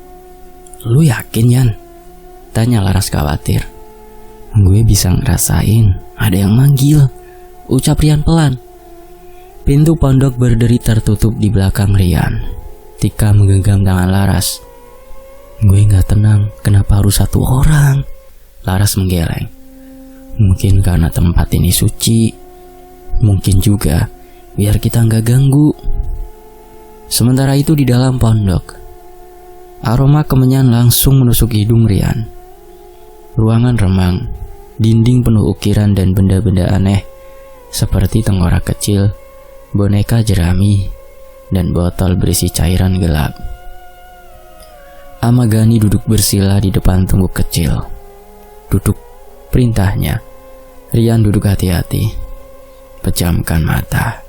Lu yakin, Yan?" tanya Laras khawatir. "Gue bisa ngerasain ada yang manggil," ucap Rian pelan. Pintu pondok berderi tertutup di belakang Rian. Tika menggenggam tangan Laras. "Gue gak tenang, kenapa harus satu orang?" Laras menggeleng. "Mungkin karena tempat ini suci. Mungkin juga biar kita gak ganggu." Sementara itu di dalam pondok, aroma kemenyan langsung menusuk hidung Rian. Ruangan remang, dinding penuh ukiran dan benda-benda aneh seperti tengkorak kecil, boneka jerami, dan botol berisi cairan gelap. Amagani duduk bersila di depan tungguk kecil. "Duduk," perintahnya. Rian duduk hati-hati. "Pejamkan mata.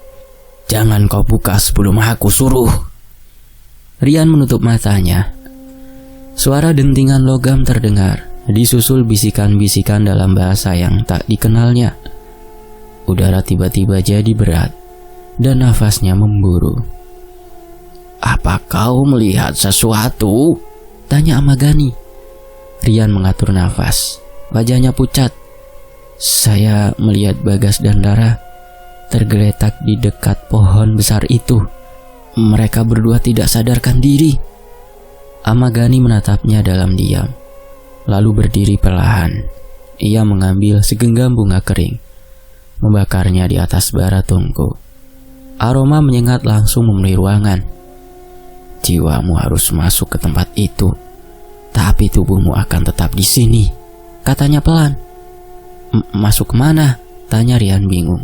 Jangan kau buka sebelum aku suruh." Rian menutup matanya. Suara dentingan logam terdengar, disusul bisikan-bisikan dalam bahasa yang tak dikenalnya. Udara tiba-tiba jadi berat, dan nafasnya memburu. "Apa kau melihat sesuatu?" tanya Amagani. Rian mengatur nafas. Wajahnya pucat. "Saya melihat Bagas dan Lara tergeletak di dekat pohon besar itu. Mereka berdua tidak sadarkan diri." Amagani menatapnya dalam diam, lalu berdiri perlahan. Ia mengambil segenggam bunga kering, membakarnya di atas bara tungku. Aroma menyengat langsung memenuhi ruangan. "Jiwamu harus masuk ke tempat itu, tapi tubuhmu akan tetap di sini," katanya pelan. Masuk kemana?" tanya Rian bingung.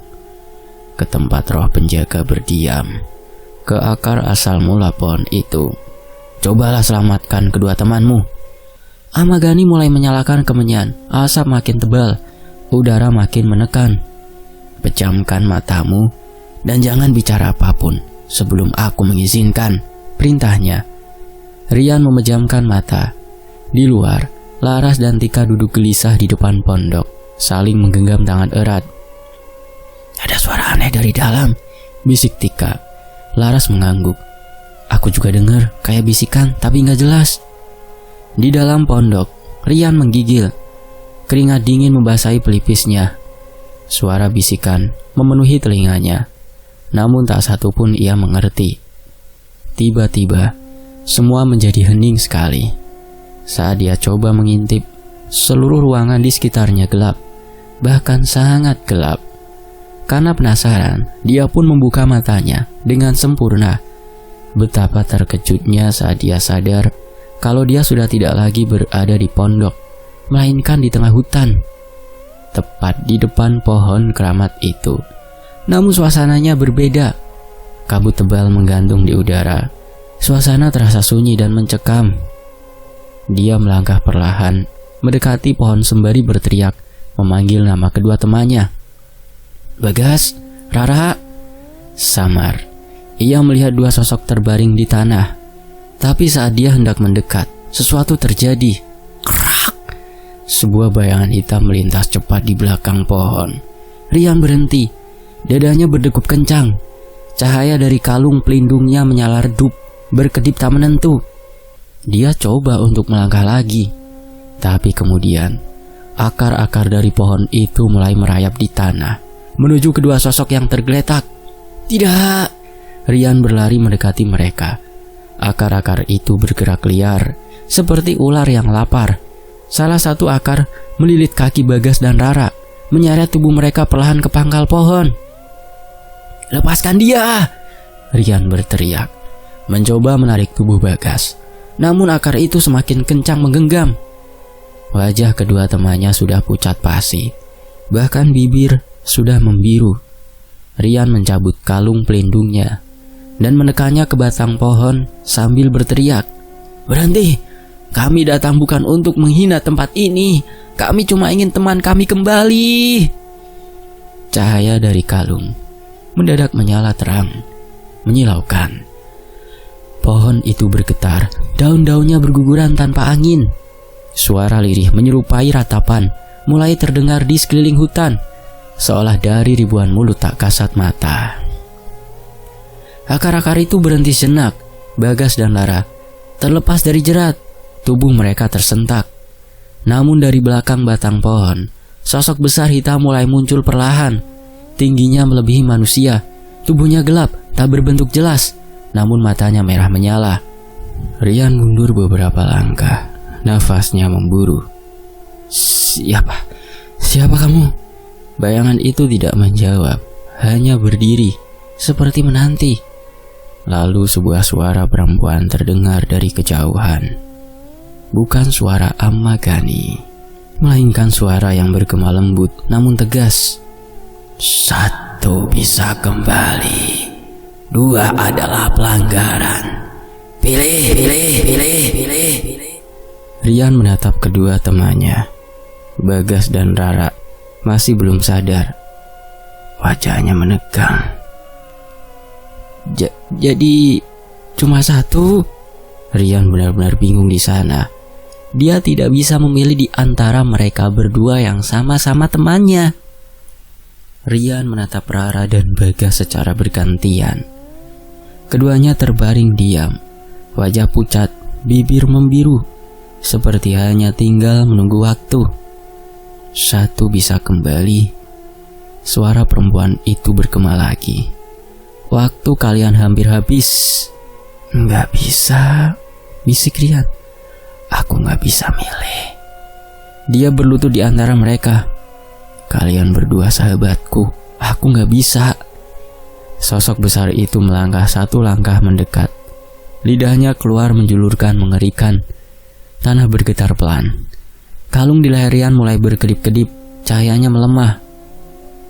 "Ke tempat roh penjaga berdiam, ke akar asal mula pohon itu. Cobalah selamatkan kedua temanmu." Amagani mulai menyalakan kemenyan. Asap makin tebal, udara makin menekan. "Pejamkan matamu dan jangan bicara apapun sebelum aku mengizinkan," perintahnya. Rian memejamkan mata. Di luar, Laras dan Tika duduk gelisah di depan pondok, saling menggenggam tangan erat. "Ada suara aneh dari dalam," bisik Tika. Laras mengangguk. "Aku juga dengar kayak bisikan tapi gak jelas." Di dalam pondok, Rian menggigil. Keringat dingin membasahi pelipisnya. Suara bisikan memenuhi telinganya, namun tak satu pun ia mengerti. Tiba-tiba, semua menjadi hening sekali. Saat dia coba mengintip, seluruh ruangan di sekitarnya gelap, bahkan sangat gelap. Karena penasaran, dia pun membuka matanya dengan sempurna. Betapa terkejutnya saat dia sadar kalau dia sudah tidak lagi berada di pondok, melainkan di tengah hutan, tepat di depan pohon keramat itu. Namun suasananya berbeda. Kabut tebal menggantung di udara. Suasana terasa sunyi dan mencekam. Dia melangkah perlahan, mendekati pohon sembari berteriak, memanggil nama kedua temannya. "Bagas, Rara." Samar. Ia melihat dua sosok terbaring di tanah. Tapi saat dia hendak mendekat, sesuatu terjadi. Krak! Sebuah bayangan hitam melintas cepat di belakang pohon. Rian berhenti. Dadanya berdegup kencang. Cahaya dari kalung pelindungnya menyala redup, berkedip tak menentu. Dia coba untuk melangkah lagi, tapi kemudian akar-akar dari pohon itu mulai merayap di tanah menuju kedua sosok yang tergeletak. Tidak! Rian berlari mendekati mereka. Akar-akar itu bergerak liar seperti ular yang lapar. Salah satu akar melilit kaki Bagas dan Rara, menyeret tubuh mereka perlahan ke pangkal pohon. "Lepaskan dia!" Rian berteriak, mencoba menarik tubuh Bagas. Namun akar itu semakin kencang menggenggam. Wajah kedua temannya sudah pucat pasi, bahkan bibir sudah membiru. Rian mencabut kalung pelindungnya dan menekannya ke batang pohon sambil berteriak, "Berhenti! Kami datang bukan untuk menghina tempat ini. Kami cuma ingin teman kami kembali." Cahaya dari kalung mendadak menyala terang, menyilaukan. Pohon itu bergetar, daun-daunnya berguguran tanpa angin. Suara lirih menyerupai ratapan mulai terdengar di sekeliling hutan, seolah dari ribuan mulut tak kasat mata. Akar-akar itu berhenti sejenak. Bagas dan Lara terlepas dari jerat. Tubuh mereka tersentak. Namun dari belakang batang pohon, sosok besar hitam mulai muncul perlahan. Tingginya melebihi manusia. Tubuhnya gelap, tak berbentuk jelas, namun matanya merah menyala. Rian mundur beberapa langkah. Nafasnya memburu. Siapa kamu?" Bayangan itu tidak menjawab, hanya berdiri seperti menanti. Lalu sebuah suara perempuan terdengar dari kejauhan. Bukan suara Amma Ghani, melainkan suara yang bergema lembut namun tegas. "Satu bisa kembali, dua adalah pelanggaran. Pilih. Rian menatap kedua temannya. Bagas dan Rara masih belum sadar. Wajahnya menegang. Jadi cuma satu?" Rian benar-benar bingung di sana. Dia tidak bisa memilih di antara mereka berdua yang sama-sama temannya. Rian menatap Rara dan Bagas secara bergantian. Keduanya terbaring diam, wajah pucat, bibir membiru, seperti hanya tinggal menunggu waktu. "Satu bisa kembali." Suara perempuan itu bergema lagi. "Waktu kalian hampir habis." "Nggak bisa," bisik Rian. "Aku nggak bisa milih." Dia berlutut di antara mereka. "Kalian berdua sahabatku, aku nggak bisa." Sosok besar itu melangkah satu langkah mendekat. Lidahnya keluar menjulurkan mengerikan. Tanah bergetar pelan. Kalung di leher Rian mulai berkedip-kedip, cahayanya melemah.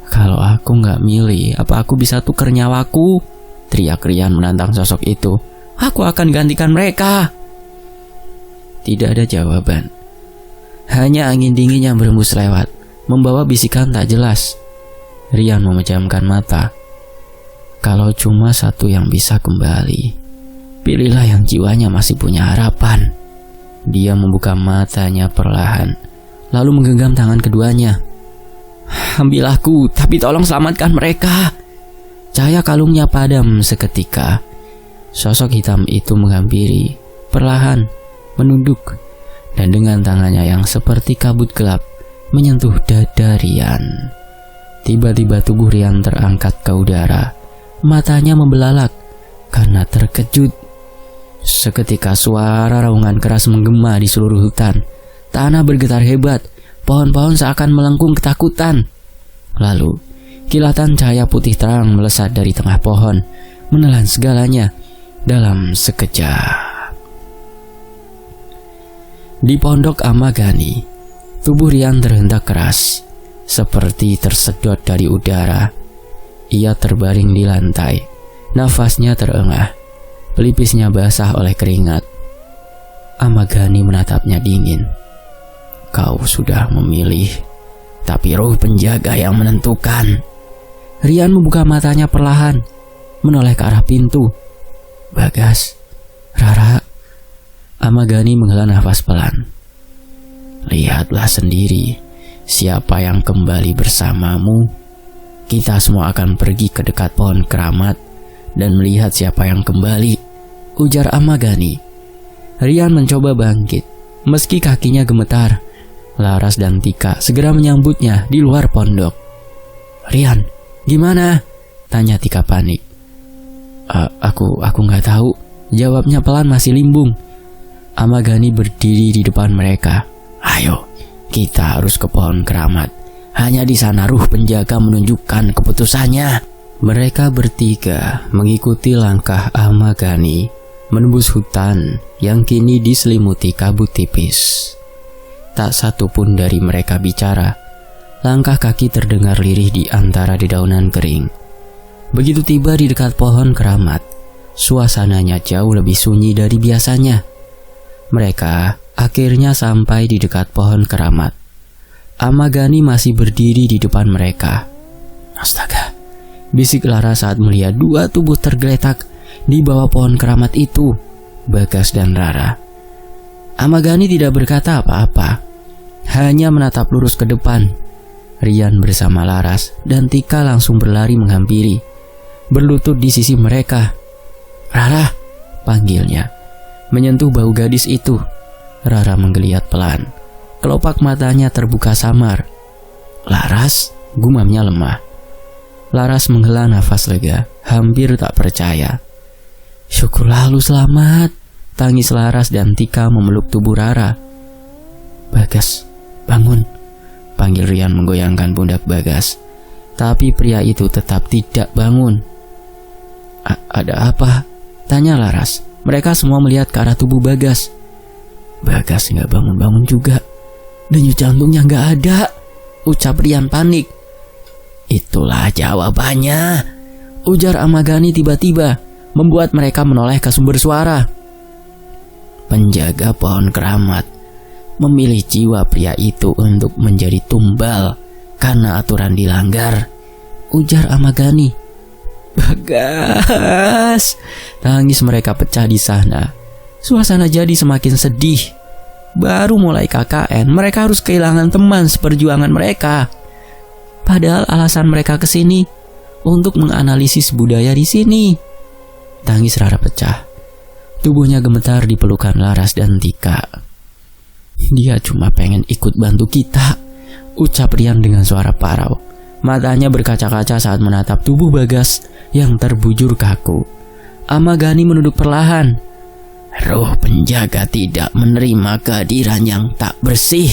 "Kalau aku nggak milih, apa aku bisa tuker nyawaku?" teriak Rian menantang sosok itu. "Aku akan gantikan mereka." Tidak ada jawaban. Hanya angin dingin yang berembus lewat, membawa bisikan tak jelas. Rian memejamkan mata. Kalau cuma satu yang bisa kembali, pilihlah yang jiwanya masih punya harapan. Dia membuka matanya perlahan, lalu menggenggam tangan keduanya. "Ambil aku, tapi tolong selamatkan mereka." Cahaya kalungnya padam seketika. Sosok hitam itu menghampiri, perlahan, menunduk, dan dengan tangannya yang seperti kabut gelap menyentuh dada Rian. Tiba-tiba tubuh Rian terangkat ke udara. Matanya membelalak karena terkejut. Seketika suara raungan keras menggema di seluruh hutan. Tanah bergetar hebat. Pohon-pohon seakan melengkung ketakutan. Lalu, kilatan cahaya putih terang melesat dari tengah pohon, menelan segalanya dalam sekejap. Di pondok Amma Ghani, tubuh Rian terhentak keras, seperti tersedot dari udara. Ia terbaring di lantai, nafasnya terengah, pelipisnya basah oleh keringat. Amma Ghani menatapnya dingin. "Kau sudah memilih, tapi roh penjaga yang menentukan." Rian membuka matanya perlahan, menoleh ke arah pintu. "Bagas, Rara." Amma Ghani menghela nafas pelan. "Lihatlah sendiri, siapa yang kembali bersamamu. Kita semua akan pergi ke dekat pohon keramat dan melihat siapa yang kembali," ujar Amma Ghani. Rian mencoba bangkit. Meski kakinya gemetar, Laras dan Tika segera menyambutnya di luar pondok. "Rian, gimana?" tanya Tika panik. Aku nggak tahu," jawabnya pelan masih limbung. Amagani berdiri di depan mereka. "Ayo, kita harus ke pohon keramat. Hanya di sana ruh penjaga menunjukkan keputusannya." Mereka bertiga mengikuti langkah Amagani menembus hutan yang kini diselimuti kabut tipis. Tak satu pun dari mereka bicara. Langkah kaki terdengar lirih di antara dedaunan kering. Begitu tiba di dekat pohon keramat, suasananya jauh lebih sunyi dari biasanya. Mereka akhirnya sampai di dekat pohon keramat. Amagani masih berdiri di depan mereka. "Astaga," bisik Laras saat melihat dua tubuh tergeletak di bawah pohon keramat itu, Bagas dan Rara. Amagani tidak berkata apa-apa, hanya menatap lurus ke depan. Rian bersama Laras dan Tika langsung berlari menghampiri, berlutut di sisi mereka. "Rara," panggilnya. Menyentuh bahu gadis itu, Rara menggeliat pelan. Kelopak matanya terbuka samar. "Laras," gumamnya lemah. Laras menghela nafas lega, hampir tak percaya. "Syukurlah lu selamat," tangis Laras dan Tika memeluk tubuh Rara. "Bagas, bangun," panggil Rian menggoyangkan pundak Bagas. Tapi pria itu tetap tidak bangun. "Ada apa?" tanya Laras. Mereka semua melihat ke arah tubuh Bagas. Bagas nggak bangun-bangun juga. "Denyut jantungnya nggak ada," ucap Rian panik. "Itulah jawabannya," ujar Amagani tiba-tiba, membuat mereka menoleh ke sumber suara. "Penjaga pohon keramat memilih jiwa pria itu untuk menjadi tumbal karena aturan dilanggar," ujar Amagani. "Bagas!" tangis mereka pecah di sana. Suasana jadi semakin sedih. Baru mulai KKN, mereka harus kehilangan teman seperjuangan mereka. Padahal alasan mereka kesini untuk menganalisis budaya di sini. Tangis Rara pecah. Tubuhnya gemetar di pelukan Laras dan Tika. "Dia cuma pengen ikut bantu kita," ucap Rian dengan suara parau. Matanya berkaca-kaca saat menatap tubuh Bagas yang terbujur kaku. Amagani menunduk perlahan. "Roh penjaga tidak menerima kehadiran yang tak bersih,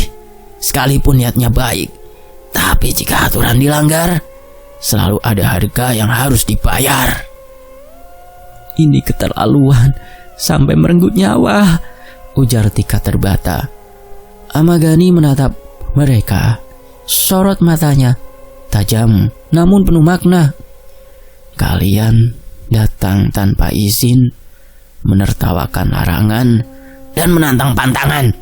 sekalipun niatnya baik. Tapi jika aturan dilanggar, selalu ada harga yang harus dibayar." "Ini keterlaluan, sampai merenggut nyawa," ujar Tika terbata. Amagani menatap mereka. Sorot matanya tajam namun penuh makna. "Kalian datang tanpa izin, menertawakan larangan, dan menantang pantangan.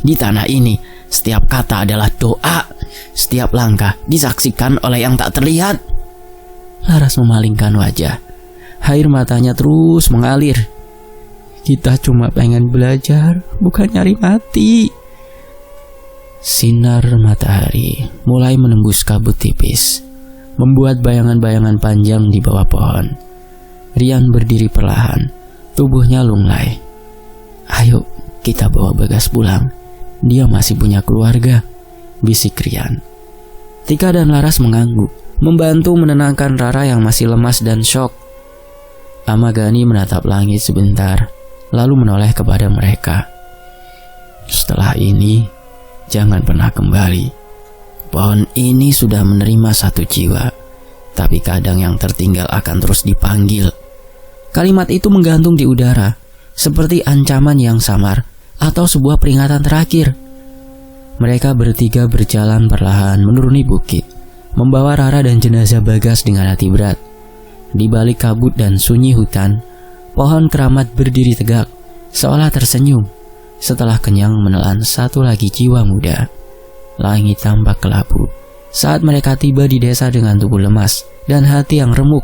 Di tanah ini, setiap kata adalah doa, setiap langkah disaksikan oleh yang tak terlihat." Laras memalingkan wajah. Air matanya terus mengalir. "Kita cuma pengen belajar, bukan nyari mati." Sinar matahari mulai menembus kabut tipis, membuat bayangan-bayangan panjang di bawah pohon. Rian berdiri perlahan, tubuhnya lunglai. "Ayo, kita bawa Bagas pulang. Dia masih punya keluarga," bisik Rian. Tika dan Laras mengangguk, membantu menenangkan Rara yang masih lemas dan syok. Amagani menatap langit sebentar, lalu menoleh kepada mereka. "Setelah ini, jangan pernah kembali. Pohon ini sudah menerima satu jiwa, tapi kadang yang tertinggal akan terus dipanggil." Kalimat itu menggantung di udara, seperti ancaman yang samar atau sebuah peringatan terakhir. Mereka bertiga berjalan perlahan menuruni bukit, membawa Rara dan jenazah Bagas dengan hati berat. Di balik kabut dan sunyi hutan, pohon keramat berdiri tegak, seolah tersenyum. Setelah kenyang menelan satu lagi jiwa muda. Langit tampak kelabu saat mereka tiba di desa dengan tubuh lemas dan hati yang remuk.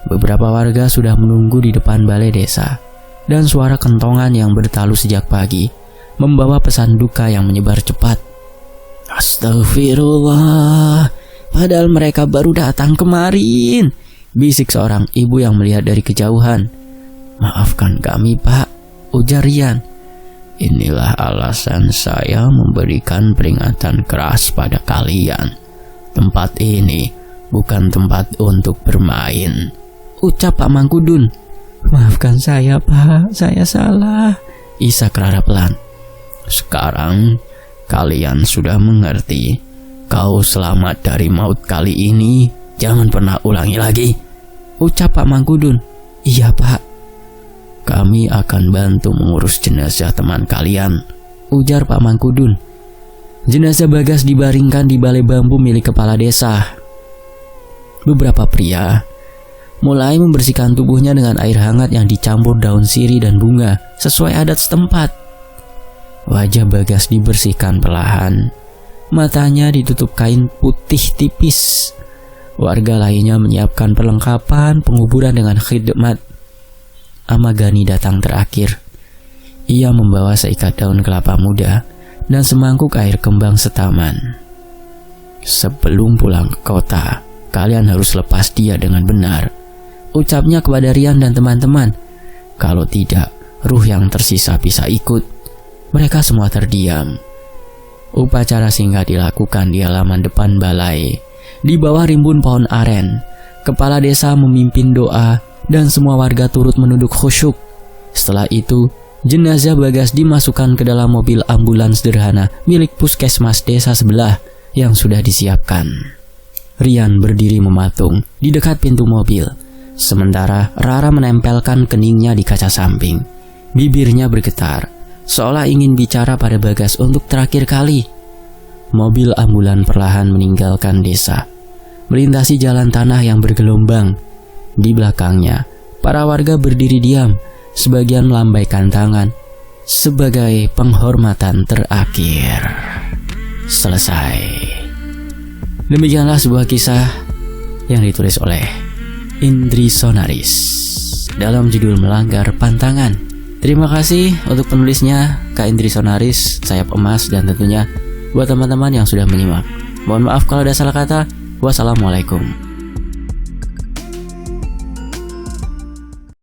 Beberapa warga sudah menunggu di depan balai desa, dan suara kentongan yang bertalu sejak pagi membawa pesan duka yang menyebar cepat. "Astagfirullah, padahal mereka baru datang kemarin," bisik seorang ibu yang melihat dari kejauhan. "Maafkan kami, Pak," ujar Rian. Inilah alasan saya memberikan peringatan keras pada kalian. Tempat ini bukan tempat untuk bermain, ucap Pak Mangkudun. Maafkan saya, Pak, saya salah, isak Rara pelan. Sekarang kalian sudah mengerti. Kau selamat dari maut kali ini, jangan pernah ulangi lagi, ucap Pak Mangkudun. Iya, Pak. Kami akan bantu mengurus jenazah teman kalian, ujar Pak Mangkudun. Jenazah Bagas dibaringkan di balai bambu milik kepala desa. Beberapa pria mulai membersihkan tubuhnya dengan air hangat yang dicampur daun sirih dan bunga sesuai adat setempat. Wajah Bagas dibersihkan perlahan. Matanya ditutup kain putih tipis. Warga lainnya menyiapkan perlengkapan penguburan dengan khidmat. Amagani datang terakhir. Ia membawa seikat daun kelapa muda dan semangkuk air kembang setaman. Sebelum pulang ke kota, kalian harus lepas dia dengan benar, ucapnya kepada Rian dan teman-teman. Kalau tidak, ruh yang tersisa bisa ikut. Mereka semua terdiam. Upacara singkat dilakukan di halaman depan balai. Di bawah rimbun pohon aren, kepala desa memimpin doa dan semua warga turut menunduk khusyuk. Setelah itu, jenazah Bagas dimasukkan ke dalam mobil ambulans sederhana milik puskesmas desa sebelah yang sudah disiapkan. Rian berdiri mematung di dekat pintu mobil, sementara Rara menempelkan keningnya di kaca samping. Bibirnya bergetar, seolah ingin bicara pada Bagas untuk terakhir kali. Mobil ambulan perlahan meninggalkan desa, melintasi jalan tanah yang bergelombang. Di belakangnya, para warga berdiri diam, sebagian melambaikan tangan sebagai penghormatan terakhir. Selesai. Demikianlah sebuah kisah yang ditulis oleh Indri Sonaris dalam judul Melanggar Pantangan. Terima kasih untuk penulisnya, Kak Indri Sonaris, Sayap Emas, dan tentunya buat teman-teman yang sudah menyimak. Mohon maaf kalau ada salah kata. Wassalamualaikum.